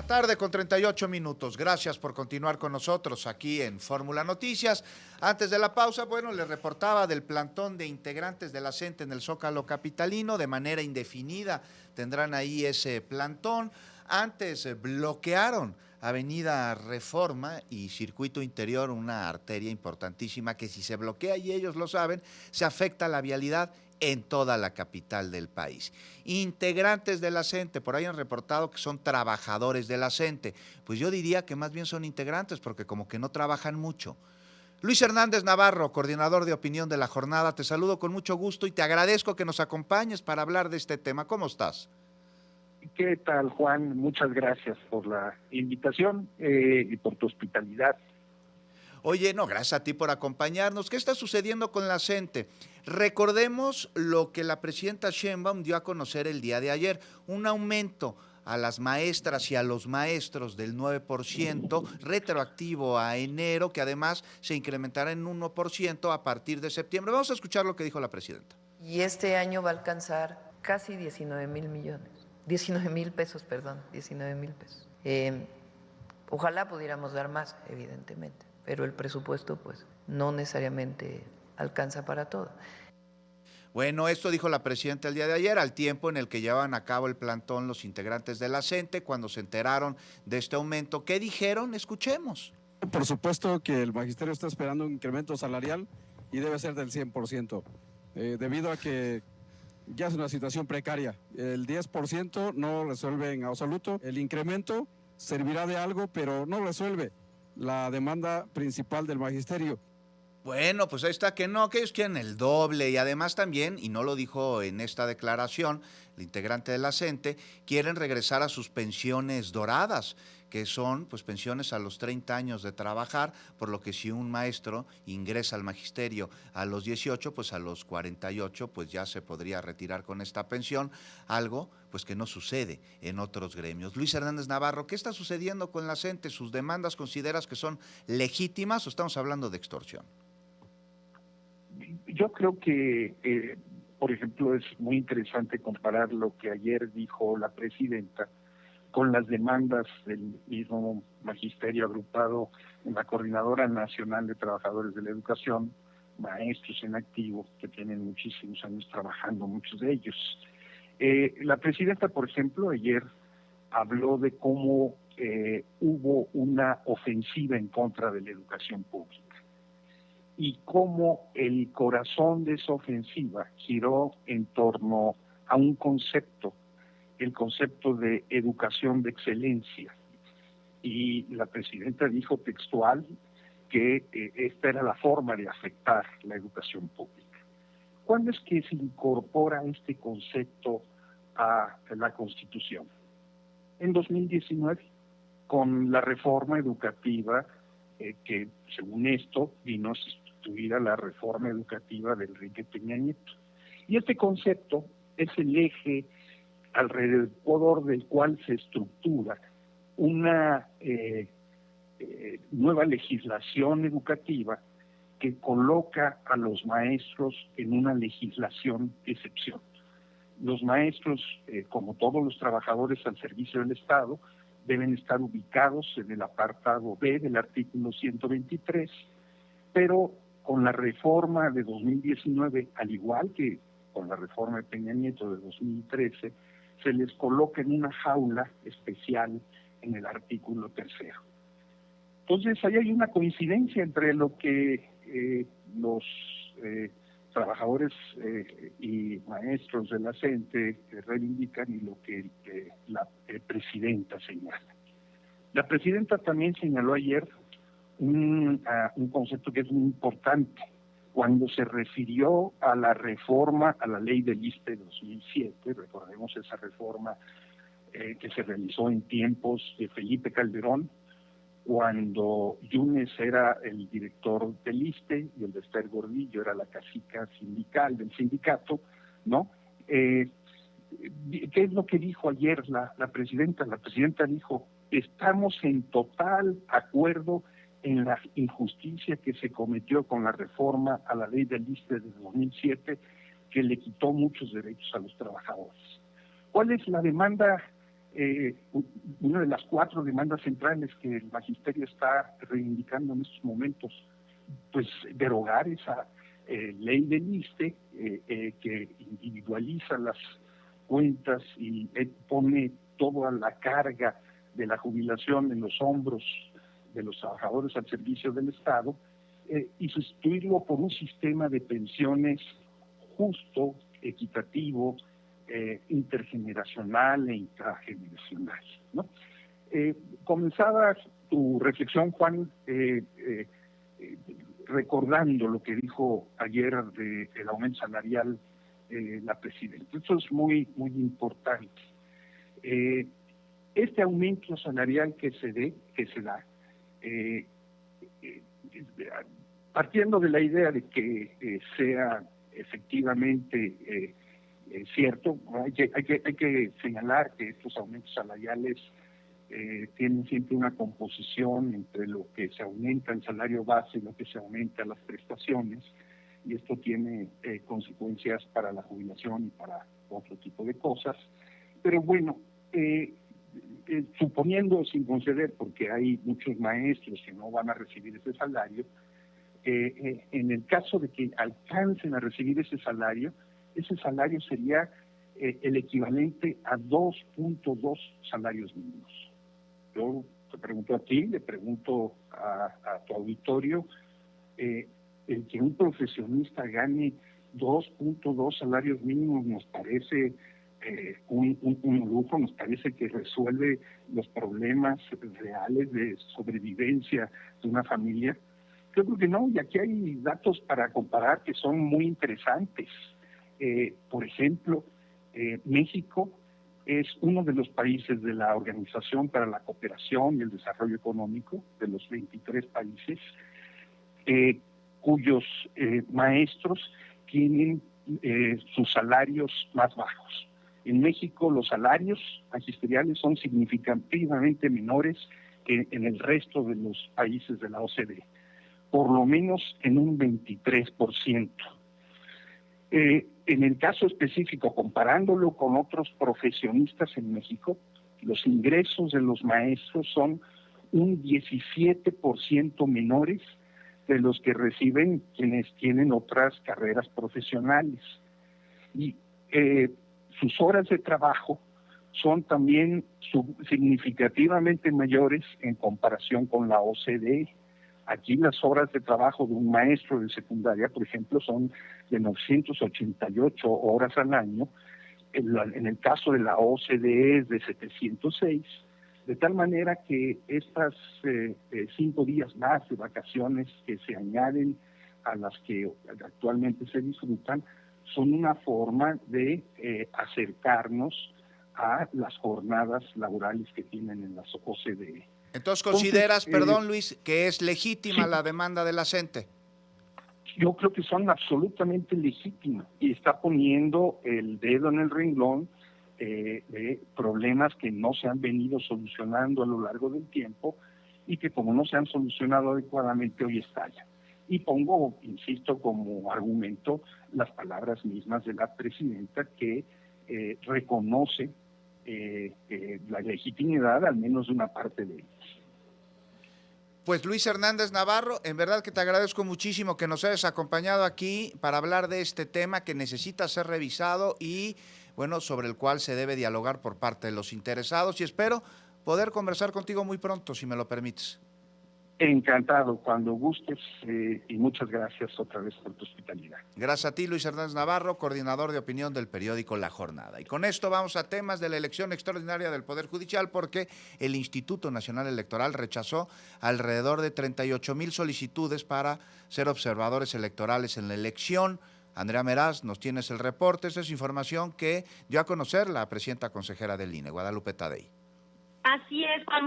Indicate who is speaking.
Speaker 1: La tarde con 38 minutos. Gracias por continuar con nosotros aquí en Fórmula Noticias. Antes de la pausa, bueno, les reportaba del plantón de integrantes de la CENTE en el Zócalo capitalino. De manera indefinida tendrán ahí ese plantón. Antes bloquearon Avenida Reforma y Circuito Interior, una arteria importantísima que si se bloquea, y ellos lo saben, se afecta la vialidad en toda la capital del país. Integrantes de la CENTE, por ahí han reportado que son trabajadores de la CENTE. Pues yo diría que más bien son integrantes porque como que no trabajan mucho. Luis Hernández Navarro, coordinador de opinión de la jornada, te saludo con mucho gusto y te agradezco que nos acompañes para hablar de este tema. ¿Cómo estás?
Speaker 2: ¿Qué tal, Juan? Muchas gracias por la invitación y por tu hospitalidad.
Speaker 1: Oye, no, gracias a ti por acompañarnos. ¿Qué está sucediendo con la CENTE? Recordemos lo que la presidenta Sheinbaum dio a conocer el día de ayer, un aumento a las maestras y a los maestros del 9%, retroactivo a enero, que además se incrementará en 1% a partir de septiembre. Vamos a escuchar lo que dijo la presidenta.
Speaker 3: Y este año va a alcanzar casi 19,000 millones, 19,000 pesos, perdón, 19,000 pesos. Ojalá pudiéramos dar más, evidentemente, pero el presupuesto pues no necesariamente alcanza para todo.
Speaker 1: Bueno, esto dijo la presidenta el día de ayer, al tiempo en el que llevaban a cabo el plantón los integrantes de la CENTE, cuando se enteraron de este aumento. ¿Qué dijeron? Escuchemos.
Speaker 4: Por supuesto que el magisterio está esperando un incremento salarial y debe ser del 100%, debido a que ya es una situación precaria. El 10% no resuelve en absoluto. El incremento servirá de algo, pero no resuelve la demanda principal del magisterio.
Speaker 1: Bueno, pues ahí está que no, que ellos quieren el doble y además también, y no lo dijo en esta declaración, el integrante de la CENTE, quieren regresar a sus pensiones doradas, que son pues pensiones a los 30 años de trabajar, por lo que si un maestro ingresa al magisterio a los 18, pues a los 48 pues ya se podría retirar con esta pensión, algo pues que no sucede en otros gremios. Luis Hernández Navarro, ¿qué está sucediendo con la CENTE? ¿Sus demandas consideras que son legítimas o estamos hablando de extorsión?
Speaker 2: Yo creo que, por ejemplo, es muy interesante comparar lo que ayer dijo la presidenta con las demandas del mismo magisterio agrupado en la Coordinadora Nacional de Trabajadores de la Educación, maestros en activo, que tienen muchísimos años trabajando, muchos de ellos. La presidenta, por ejemplo, ayer habló de cómo hubo una ofensiva en contra de la educación pública y cómo el corazón de esa ofensiva giró en torno a un concepto, el concepto de educación de excelencia. Y la presidenta dijo textual que esta era la forma de afectar la educación pública. ¿Cuándo es que se incorpora este concepto a la Constitución? En 2019, con la reforma educativa que, según esto, vino a sustituir a la reforma educativa de Enrique Peña Nieto. Y este concepto es el eje alrededor del cual se estructura una nueva legislación educativa que coloca a los maestros en una legislación de excepción. Los maestros, como todos los trabajadores al servicio del Estado, deben estar ubicados en el apartado B del artículo 123, pero con la reforma de 2019, al igual que con la reforma de Peña Nieto de 2013, se les coloca en una jaula especial en el artículo 3. Entonces, ahí hay una coincidencia entre lo que los trabajadores y maestros de la CENTE reivindican y lo que la presidenta señala. La presidenta también señaló ayer un concepto que es muy importante cuando se refirió a la reforma a la ley del ISSSTE de 2007. Recordemos esa reforma que se realizó en tiempos de Felipe Calderón, cuando Yunes era el director del ISSSTE y el de Esther Gordillo era la cacica sindical del sindicato, ¿no? ¿Qué es lo que dijo ayer la presidenta? La presidenta dijo, estamos en total acuerdo en la injusticia que se cometió con la reforma a la ley del ISSSTE de 2007, que le quitó muchos derechos a los trabajadores. ¿Cuál es la demanda una de las 4 demandas centrales que el magisterio está reivindicando en estos momentos, pues derogar esa ley del ISSSTE que individualiza las cuentas y pone toda la carga de la jubilación en los hombros de los trabajadores al servicio del Estado, y sustituirlo por un sistema de pensiones justo, equitativo, intergeneracional e intrageneracional, ¿no? Comenzabas tu reflexión, Juan, recordando lo que dijo ayer del aumento salarial la presidenta. Eso es muy, muy importante. Este aumento salarial que se da, partiendo de la idea de que sea efectivamente cierto, hay que señalar que estos aumentos salariales tienen siempre una composición entre lo que se aumenta el salario base y lo que se aumenta las prestaciones, y esto tiene consecuencias para la jubilación y para otro tipo de cosas. Pero bueno, suponiendo, sin conceder, porque hay muchos maestros que no van a recibir ese salario, en el caso de que alcancen a recibir ese salario sería el equivalente a 2.2 salarios mínimos. Yo te pregunto a ti, le pregunto a tu auditorio, el que un profesionista gane 2.2 salarios mínimos nos parece un lujo, nos parece que resuelve los problemas reales de sobrevivencia de una familia. Yo creo que no, y aquí hay datos para comparar que son muy interesantes. Por ejemplo, México es uno de los países de la Organización para la Cooperación y el Desarrollo Económico, de los 23 países, cuyos maestros tienen sus salarios más bajos. En México los salarios magisteriales son significativamente menores que en el resto de los países de la OCDE, por lo menos en un 23%. En el caso específico, comparándolo con otros profesionistas en México, los ingresos de los maestros son un 17% menores de los que reciben quienes tienen otras carreras profesionales. Y sus horas de trabajo son también significativamente mayores en comparación con la OCDE. Aquí las horas de trabajo de un maestro de secundaria, por ejemplo, son de 988 horas al año. En el caso de la OCDE es de 706, de tal manera que estas 5 días más de vacaciones que se añaden a las que actualmente se disfrutan son una forma de acercarnos a las jornadas laborales que tienen en las OCDE.
Speaker 1: Entonces, ¿consideras, perdón Luis, que es legítima la demanda de la CENTE?
Speaker 2: Yo creo que son absolutamente legítimas y está poniendo el dedo en el renglón de problemas que no se han venido solucionando a lo largo del tiempo y que como no se han solucionado adecuadamente hoy estallan. Y pongo, insisto, como argumento las palabras mismas de la presidenta que reconoce la legitimidad al menos de una parte de ellos.
Speaker 1: Pues Luis Hernández Navarro, en verdad que te agradezco muchísimo que nos hayas acompañado aquí para hablar de este tema que necesita ser revisado y, bueno, sobre el cual se debe dialogar por parte de los interesados, y espero poder conversar contigo muy pronto, si me lo permites.
Speaker 2: Encantado, cuando gustes, y muchas gracias otra vez por tu hospitalidad.
Speaker 1: Gracias a ti, Luis Hernández Navarro, coordinador de opinión del periódico La Jornada. Y con esto vamos a temas de la elección extraordinaria del Poder Judicial, porque el Instituto Nacional Electoral rechazó alrededor de 38,000 solicitudes para ser observadores electorales en la elección. Andrea Meraz, nos tienes el reporte. Esa es información que dio a conocer la presidenta consejera del INE, Guadalupe Tadei.
Speaker 5: Así es, Juan.